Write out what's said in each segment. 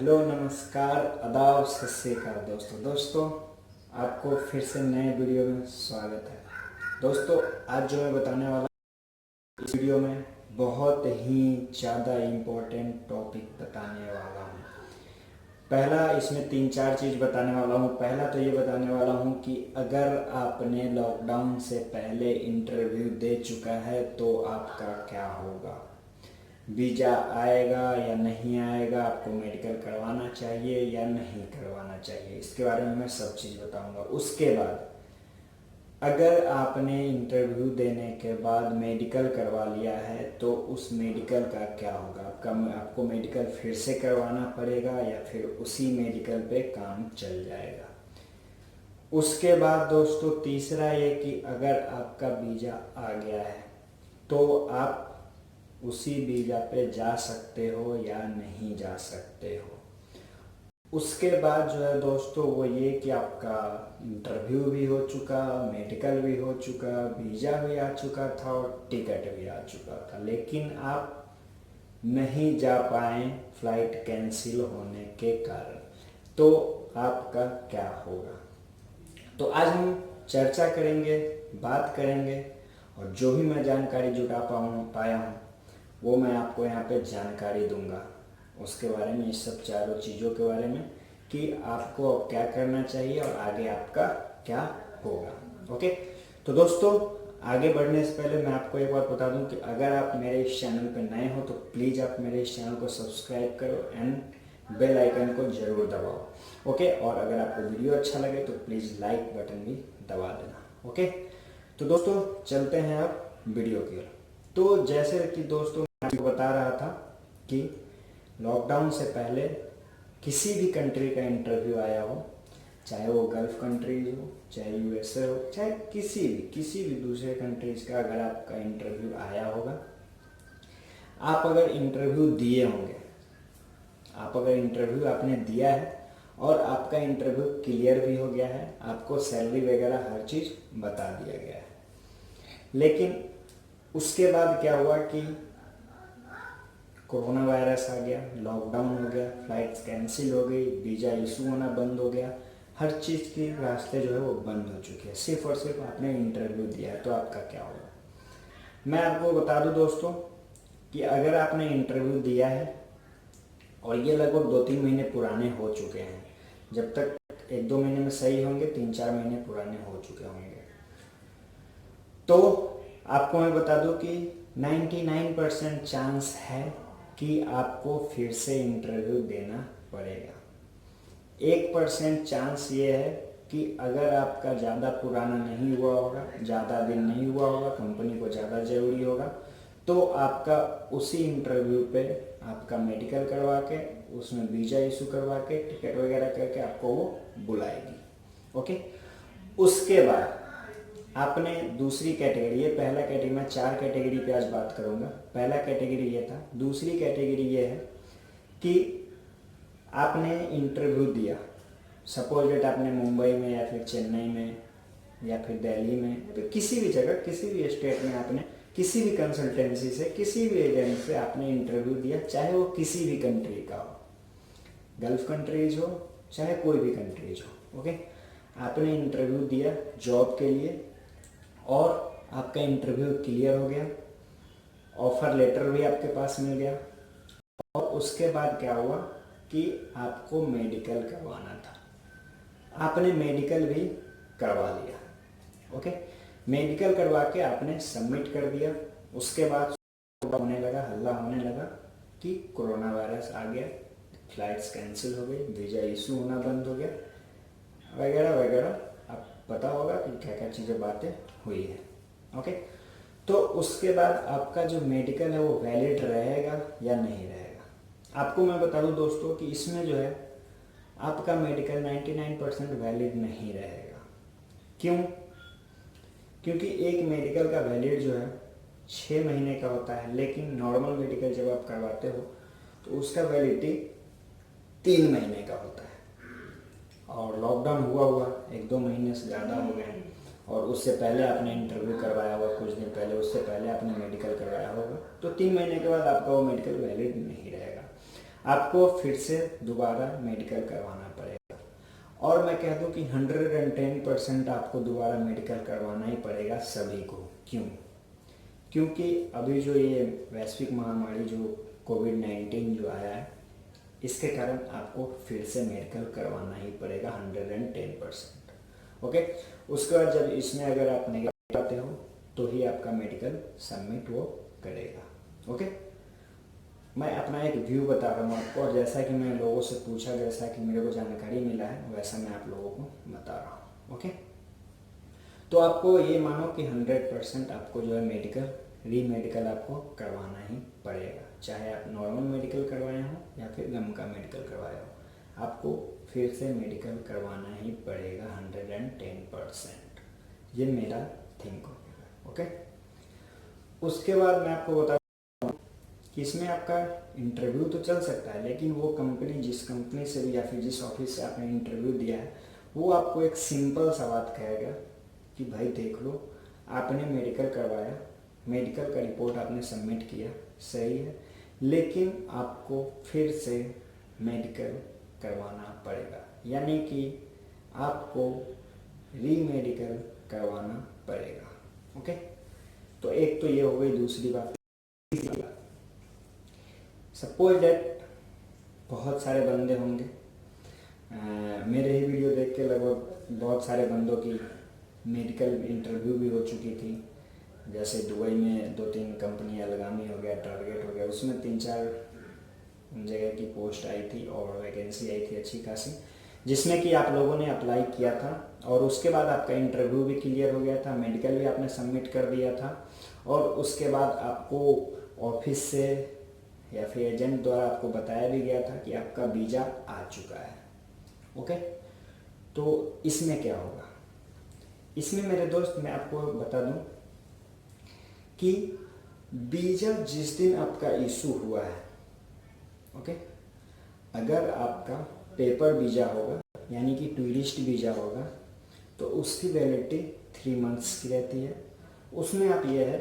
Hello, नमस्कार, आदाब, सत श्री अकाल दोस्तों आपको फिर से नए वीडियो में स्वागत है। दोस्तों, आज जो मैं बताने वाला इस वीडियो में बहुत ही ज़्यादा इम्पोर्टेंट टॉपिक बताने वाला हूँ। पहला इसमें 3-4 चीज़ बताने वाला हूँ। पहला तो ये बताने वाला हूँ कि अगर आपने लॉकडाउन से पहले इंटरव्यू दे चुका है तो आपका क्या होगा, वीज़ा आएगा या नहीं आएगा, आपको मेडिकल करवाना चाहिए या नहीं करवाना चाहिए, इसके बारे में मैं सब चीज़ बताऊंगा। उसके बाद अगर आपने इंटरव्यू देने के बाद मेडिकल करवा लिया है तो उस मेडिकल का क्या होगा, आपको मेडिकल फिर से करवाना पड़ेगा या फिर उसी मेडिकल पे काम चल जाएगा। उसके बाद दोस्तों तीसरा ये कि अगर आपका वीज़ा आ गया है तो आप उसी वीज़ा पे जा सकते हो या नहीं जा सकते हो। उसके बाद जो है दोस्तों वो ये कि आपका इंटरव्यू भी हो चुका, मेडिकल भी हो चुका, वीज़ा भी आ चुका था और टिकट भी आ चुका था, लेकिन आप नहीं जा पाए फ्लाइट कैंसिल होने के कारण, तो आपका क्या होगा। तो आज हम चर्चा करेंगे, बात करेंगे और जो भी मैं जानकारी जुटा पाया हूँ वो मैं आपको यहाँ पे जानकारी दूंगा उसके बारे में, इस सब चारों चीज़ों के बारे में कि आपको अब क्या करना चाहिए और आगे आपका क्या होगा। ओके, तो दोस्तों आगे बढ़ने से पहले मैं आपको एक बात बता दूं कि अगर आप मेरे इस चैनल पर नए हो तो प्लीज़ आप मेरे इस चैनल को सब्सक्राइब करो एंड बेल आइकन को ज़रूर दबाओ। ओके, और अगर आपको वीडियो अच्छा लगे तो प्लीज़ लाइक बटन भी दबा देना। ओके, तो दोस्तों चलते हैं अब वीडियो की ओर। तो जैसे कि दोस्तों आपको बता रहा था कि लॉकडाउन से पहले किसी भी कंट्री का इंटरव्यू आया हो, चाहे वो गल्फ कंट्रीज हो, चाहे यूएसए हो, चाहे किसी भी दूसरे कंट्रीज का अगर आपका इंटरव्यू आया होगा, आप अगर इंटरव्यू दिए होंगे, आप अगर इंटरव्यू आपने दिया है और आपका इंटरव्यू क्लियर भी हो गया है, आपको सैलरी वगैरह हर चीज़ बता दिया गया है, लेकिन उसके बाद क्या हुआ कि कोरोना वायरस आ गया, लॉकडाउन हो गया, फ्लाइट्स कैंसिल हो गई, वीज़ा इशू होना बंद हो गया, हर चीज़ के रास्ते जो है वो बंद हो चुके हैं। सिर्फ और सिर्फ आपने इंटरव्यू दिया है तो आपका क्या होगा। मैं आपको बता दूं दोस्तों कि अगर आपने इंटरव्यू दिया है और ये लगभग 2-3 महीने पुराने हो चुके हैं, जब तक 1-2 महीने में सही होंगे, 3-4 महीने पुराने हो चुके होंगे, तो आपको मैं बता दूं कि 99% चांस है कि आपको फिर से इंटरव्यू देना पड़ेगा। 1% चांस ये है कि अगर आपका ज़्यादा पुराना नहीं हुआ होगा, ज़्यादा दिन नहीं हुआ होगा, कंपनी को ज़्यादा ज़रूरी होगा, तो आपका उसी इंटरव्यू पे आपका मेडिकल करवा के, उसमें वीज़ा इशू करवा के, टिकट वगैरह करके आपको वो बुलाएगी। ओके, उसके बाद आपने दूसरी कैटेगरी, ये पहला कैटेगरी, मैं 4 कैटेगरी पे आज बात करूँगा। पहला कैटेगरी ये था। दूसरी कैटेगरी ये है कि आपने इंटरव्यू दिया, सपोज डेट आपने मुंबई में या फिर चेन्नई में या फिर दिल्ली में या फिर किसी भी जगह, किसी भी स्टेट में आपने किसी भी कंसल्टेंसी से, किसी भी एजेंट से आपने इंटरव्यू दिया, चाहे वो किसी भी कंट्री का हो, गल्फ कंट्रीज हो, चाहे कोई भी कंट्रीज हो। ओके, आपने इंटरव्यू दिया जॉब के लिए और आपका इंटरव्यू क्लियर हो गया, ऑफर लेटर भी आपके पास मिल गया, और उसके बाद क्या हुआ कि आपको मेडिकल करवाना था, आपने मेडिकल भी करवा लिया। ओके, मेडिकल करवा के आपने सबमिट कर दिया। उसके बाद होने लगा, हल्ला होने लगा कि कोरोना वायरस आ गया, फ्लाइट्स कैंसिल हो गई, वीज़ा इशू होना बंद हो गया, वगैरह वगैरह। आप पता होगा कि क्या क्या चीज़ें बातें हुई है। ओके, तो उसके बाद आपका जो मेडिकल है वो वैलिड रहेगा या नहीं रहेगा। आपको मैं बता दूं दोस्तों कि इसमें जो है आपका मेडिकल 99% वैलिड नहीं रहेगा। क्यों? क्योंकि एक मेडिकल का वैलिड जो है 6 महीने का होता है, लेकिन नॉर्मल मेडिकल जब आप करवाते हो तो उसका वैलिडिटी 3 महीने का होता है। और लॉकडाउन हुआ 1-2 महीने से ज़्यादा हो गए, और उससे पहले आपने इंटरव्यू करवाया होगा कुछ दिन पहले, उससे पहले आपने मेडिकल करवाया होगा, तो 3 महीने के बाद आपका वो मेडिकल वैलिड नहीं रहेगा। आपको फिर से दोबारा मेडिकल करवाना पड़ेगा। और मैं कह दूं कि 110% आपको दोबारा मेडिकल करवाना ही पड़ेगा सभी को। क्यों? क्योंकि अभी जो ये वैश्विक महामारी जो कोविड-19 जो आया है, इसके कारण आपको फिर से मेडिकल करवाना ही पड़ेगा 110%। ओके, उसके बाद जब इसमें अगर आप नेगेटिव आते हो तो ही आपका मेडिकल सबमिट वो करेगा। ओके, मैं अपना एक व्यू बता रहा हूँ आपको, और जैसा कि मैं लोगों से पूछा, जैसा कि मेरे को जानकारी मिला है, वैसा मैं आप लोगों को बता रहा हूँ। ओके, तो आपको ये मानो कि 100% आपको जो है मेडिकल रीमेडिकल आपको करवाना ही पड़ेगा, चाहे आप नॉर्मल मेडिकल करवाए हो या फिर गम का मेडिकल करवाए हो, आपको फिर से मेडिकल करवाना ही पड़ेगा 110%। ये मेरा थिंक हो गया। ओके, उसके बाद मैं आपको बता कि इसमें आपका इंटरव्यू तो चल सकता है, लेकिन वो कंपनी, जिस कंपनी से भी या फिर जिस ऑफिस से आपने इंटरव्यू दिया है, वो आपको एक सिंपल सा बात कहेगा कि भाई देख लो, आपने मेडिकल करवाया, मेडिकल का रिपोर्ट आपने सबमिट किया, सही है, लेकिन आपको फिर से मेडिकल करवाना पड़ेगा, यानी कि आपको रीमेडिकल करवाना पड़ेगा। ओके, तो एक तो ये हो गई। दूसरी बात, सपोज डेट बहुत सारे बंदे होंगे, मेरे ही वीडियो देख के लगभग बहुत सारे बंदों की मेडिकल इंटरव्यू भी हो चुकी थी। जैसे दुबई में 2-3 कंपनी, अलगामी हो गया, टारगेट हो गया, उसमें 3-4 जगह की पोस्ट आई थी और वैकेंसी आई थी अच्छी खासी, जिसमें कि आप लोगों ने अप्लाई किया था, और उसके बाद आपका इंटरव्यू भी क्लियर हो गया था, मेडिकल भी आपने सबमिट कर दिया था, और उसके बाद आपको ऑफिस से या फिर एजेंट द्वारा आपको बताया भी गया था कि आपका वीज़ा आ चुका है। ओके, तो इसमें क्या होगा? इसमें मेरे दोस्त, मैं आपको बता दूं कि वीज़ा जिस दिन आपका इशू हुआ है, ओके, अगर आपका पेपर वीज़ा होगा, यानी कि टूरिस्ट वीज़ा होगा, तो उसकी वैलिडिटी 3 मंथ्स की रहती है। उसमें आप ये है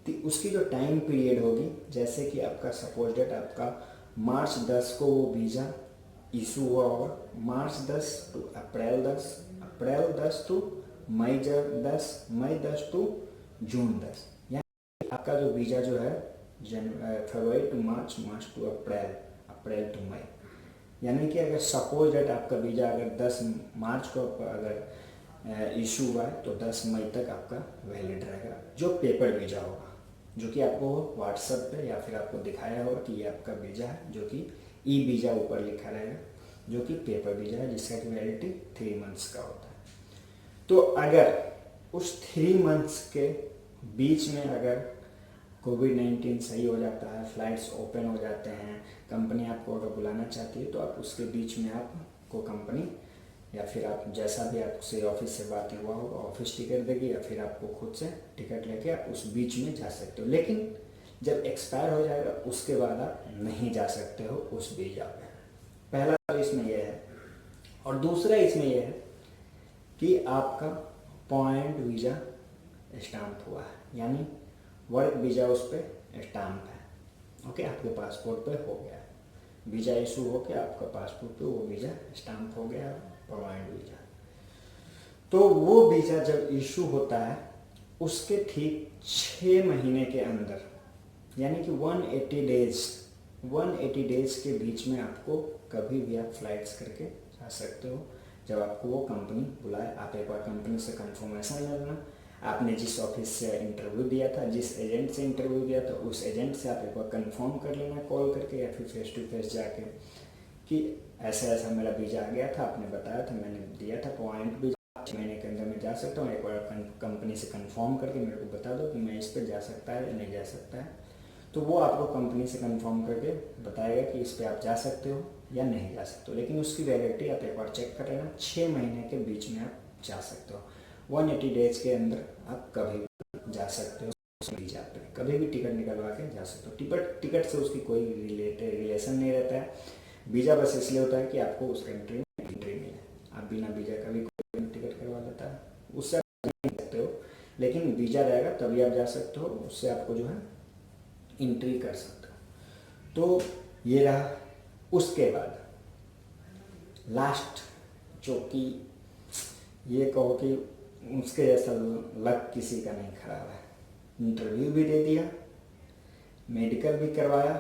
कि उसकी जो टाइम पीरियड होगी, जैसे कि आपका सपोज डेट आपका मार्च 10 को वो वीज़ा इशू हुआ होगा, March 10 to April 10, April 10 to May 10, May 10 to June 10, यानी आपका जो वीज़ा जो है फरवरी to March, March to April, April to May, यानी कि अगर सपोज डेट आपका वीज़ा अगर 10 मार्च को अगर इशू हुआ है तो 10 मई तक आपका वैलिड रहेगा, जो पेपर वीज़ा होगा, जो कि आपको व्हाट्सएप पे या फिर आपको दिखाया होगा कि ये आपका वीज़ा है, जो कि ई वीज़ा ऊपर लिखा रहेगा, जो कि पेपर वीज़ा है, जिसका कि वैलिडिटी 3 मंथ्स का होता है। तो अगर उस 3 मंथ्स के बीच में अगर कोविड-19 सही हो जाता है, फ्लाइट्स ओपन हो जाते हैं, कंपनी आपको अगर बुलाना चाहती है, तो आप उसके बीच में आपको कंपनी या फिर आप जैसा भी आपसे ऑफिस से बात हुआ होगा, ऑफिस टिकट देगी, या फिर आपको खुद से टिकट लेके आप उस बीच में जा सकते हो। लेकिन जब एक्सपायर हो जाएगा उसके बाद आप नहीं जा सकते हो उस वीज़ा पे। पहला इसमें यह है, और दूसरा इसमें यह है कि आपका पॉइंट वीज़ा स्टाम्प हुआ है, यानी वर्क वीज़ा उस पर स्टाम्प है। ओके, आपके पासपोर्ट पे हो गया है, वीज़ा इशू हो के आपका पासपोर्ट पे वो वीज़ा स्टाम्प हो गया, पॉइंट वीज़ा। तो वो वीज़ा जब इशू होता है उसके ठीक 6 महीने के अंदर, यानी कि 180 डेज के बीच में आपको कभी भी आप फ्लाइट्स करके जा सकते हो। जब आपको वो कंपनी बुलाए, आप एक बार कंपनी से कंफर्मेशन ले लेना, आपने जिस ऑफिस से इंटरव्यू दिया था, जिस एजेंट से इंटरव्यू दिया था, उस एजेंट से आप एक बार कंफर्म कर लेना कॉल करके या फिर फेस टू फेस जाके कि ऐसा ऐसा मेरा वीज़ा आ गया था, आपने बताया था, मैंने दिया था पॉइंट भी, 6 महीने के अंदर मैं जा सकता हूँ, एक बार कंपनी से कंफर्म करके मेरे को बता दो कि मैं इस पर जा सकता है या नहीं जा सकता है। तो वो आपको कंपनी से कंफर्म करके बताएगा कि इस पर आप जा सकते हो या नहीं जा सकते हो। लेकिन उसकी वैलिडिटी आप एक बार चेक कर लेना, 6 महीने के बीच में आप जा सकते हो। 180 डेज के अंदर आप कभी भी जा सकते हो वीज़ा पे, कभी भी टिकट निकलवा के जा सकते हो। टिकट से उसकी कोई रिलेशन नहीं रहता है। वीज़ा बस इसलिए होता है कि आपको उस कंट्री में एंट्री मिले। आप बिना वीज़ा का भी कोई टिकट करवा लेता है, उससे आप जा नहीं सकते हो, लेकिन वीज़ा रहेगा तभी आप जा सकते हो, उससे आपको जो है एंट्री कर सकते हो। तो ये रहा उसके बाद लास्ट, जो कि ये कहो कि उसके जैसा लक किसी का नहीं खराब है, इंटरव्यू भी दे दिया, मेडिकल भी करवाया,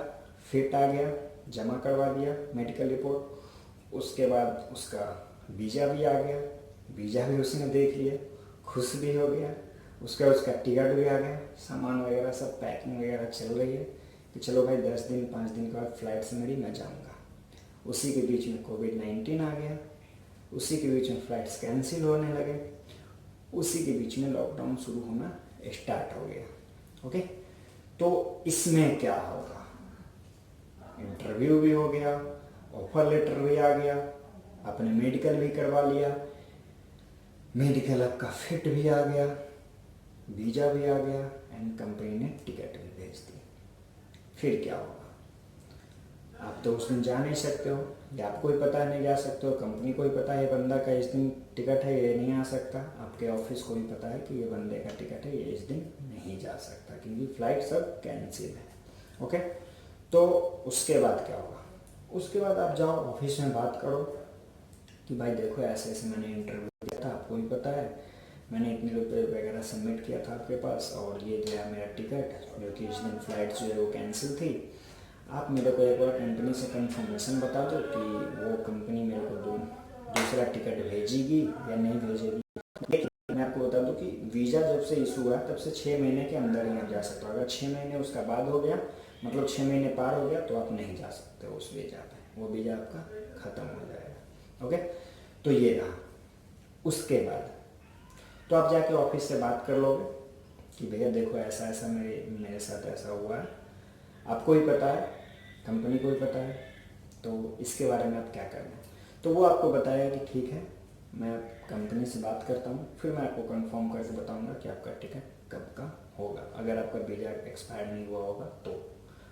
फिट आ गया, जमा करवा दिया मेडिकल रिपोर्ट, उसके बाद उसका वीज़ा भी आ गया, वीज़ा भी उसने देख लिया, खुश भी हो गया, उसका टिकट भी आ गया, सामान वगैरह सब पैकिंग वगैरह चल रही है कि चलो भाई 10 दिन 5 दिन के बाद फ्लाइट से मेरी मैं जाऊँगा। उसी के बीच में कोविड-19 आ गया, उसी के बीच में फ्लाइट्स कैंसिल होने लगे, उसी के बीच में लॉकडाउन शुरू होना स्टार्ट हो गया। ओके, तो इसमें क्या होगा, इंटरव्यू भी हो गया, ऑफर लेटर भी आ गया, आपने मेडिकल भी करवा लिया, मेडिकल आपका फिट भी आ गया, वीज़ा भी आ गया एंड कंपनी ने टिकट भी भेज दी। फिर क्या होगा, आप तो उस दिन जा नहीं सकते हो, या आपको ही पता है नहीं जा सकते हो, कंपनी को ही पता है ये बंदा का इस दिन टिकट है, ये नहीं आ सकता, आपके ऑफिस को भी पता है कि ये बंदे का टिकट है, ये इस दिन नहीं जा सकता क्योंकि फ्लाइट सब कैंसिल है। ओके, तो उसके बाद क्या होगा, उसके बाद आप जाओ ऑफिस में बात करो कि भाई देखो ऐसे ऐसे मैंने इंटरव्यू दिया था, आपको भी पता है मैंने इतने रुपये वगैरह सबमिट किया था आपके पास, और ये जो है मेरा टिकट जो कि इस दिन फ्लाइट जो है वो कैंसिल थी, आप मेरे को एक बार कंपनी से कंफर्मेशन बता दो कि वो कंपनी मेरे को दूसरा टिकट भेजेगी या नहीं भेजेगी। देखिए मैं आपको बता दूं कि वीज़ा जब से इशू हुआ तब से 6 महीने के अंदर ही आप जा सकते हो, अगर 6 महीने उसका बाद हो गया, मतलब 6 महीने पार हो गया, तो आप नहीं जा सकते उस वीज़ा पे, वो वीज़ा आपका ख़त्म हो जाएगा। ओके, तो ये रहा। उसके बाद तो आप जाके ऑफिस से बात कर लोगे कि भैया देखो ऐसा ऐसा मेरे साथ ऐसा हुआ है, आपको ही पता है, कंपनी को ही पता है, तो इसके बारे में आप क्या करना है। तो वो आपको बताएगा कि ठीक है मैं कंपनी से बात करता हूँ, फिर मैं आपको कंफर्म करके बताऊँगा कि आपका टिकट कब का होगा, अगर आपका वीज़ा एक्सपायर नहीं हुआ होगा तो।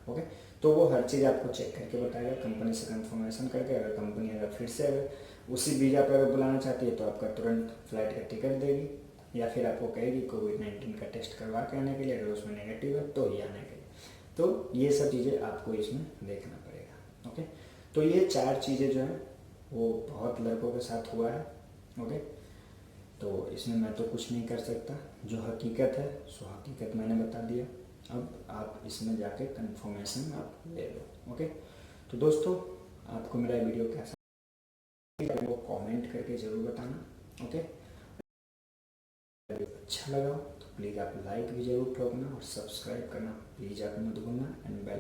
ओके, तो वो हर चीज़ आपको चेक करके बताएगा, कंपनी से कंफर्मेशन करके, अगर कंपनी अगर फिर से अगर उसी वीज़ा पर अगर बुलाना चाहती है तो आपका तुरंत फ्लाइट का टिकट देगी, या फिर आपको कहेगी कोविड-19 का टेस्ट करवा के आने के लिए, अगर उसमें नेगेटिव है तो ही आने के लिए। तो ये सब चीज़ें आपको इसमें देखना पड़ेगा। ओके, तो ये 4 चीज़ें जो हैं वो बहुत लड़कों के साथ हुआ है। ओके, तो इसमें मैं तो कुछ नहीं कर सकता, जो हकीकत है सो हकीकत मैंने बता दिया, अब आप इसमें जाके कंफर्मेशन आप ले लो। ओके, तो दोस्तों आपको मेरा वीडियो कैसा लगा वो कमेंट करके ज़रूर बताना। ओके, अच्छा लगा तो प्लीज़ आप लाइक भी ज़रूर ठोकना और सब्सक्राइब करना प्लीज़ आप मत भूलना, एंड बेल